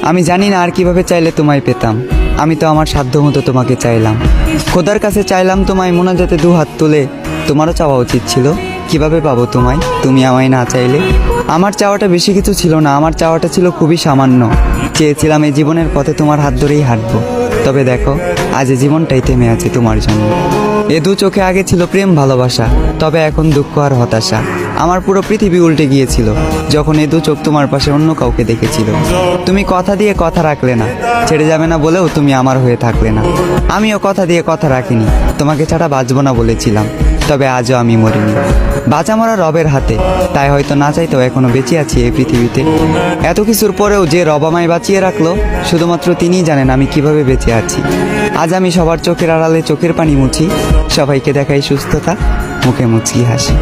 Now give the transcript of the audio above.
আমি জানি না আর কিভাবে চাইলে তোমায় পেতাম। আমি তো আমার সাধ্য মতো তোমাকে চাইলাম, খোদার কাছে চাইলাম তোমায় মোনাজাতে দু হাত তুলে। তোমারও চাওয়া উচিত ছিল, কিভাবে পাবো তোমায় তুমি আমায় না চাইলে। আমার চাওয়াটা বেশি কিছু ছিল না, আমার চাওয়াটা ছিল খুবই সামান্য। চেয়েছিলাম এই জীবনের পথে তোমার হাত ধরেই হাঁটবো। তবে দেখো, আজ এই জীবনটাই থেমে আছে তোমার জন্য। এ দু চোখে আগে ছিল প্রেম ভালোবাসা, তবে এখন দুঃখ আর হতাশা। আমার পুরো পৃথিবী উল্টে গিয়েছিল যখন এ দু চোখ তোমার পাশে অন্য কাউকে দেখেছিল। তুমি কথা দিয়ে কথা রাখলে না, ছেড়ে যাবে না বলেও তুমি আমার হয়ে থাকলে না। আমিও কথা দিয়ে কথা রাখিনি, তোমাকে ছাড়া বাঁচবো না বলেছিলাম। তবে আজও আমি মরিনি, বাঁচা মরা রবের হাতে। তাই হয়তো না চাইতেও এখনো বেঁচে আছি এই পৃথিবীতে। এত কিছুর পরেও যে রব আমায় বাঁচিয়ে রাখলো, শুধুমাত্র তিনিই জানেন আমি কিভাবে বেঁচে আছি। আজ আমি সবার চোখের আড়ালে চোখের পানি মুছি, সবাইকে দেখাই সুস্থতা, মুখে মুচকি হাসি।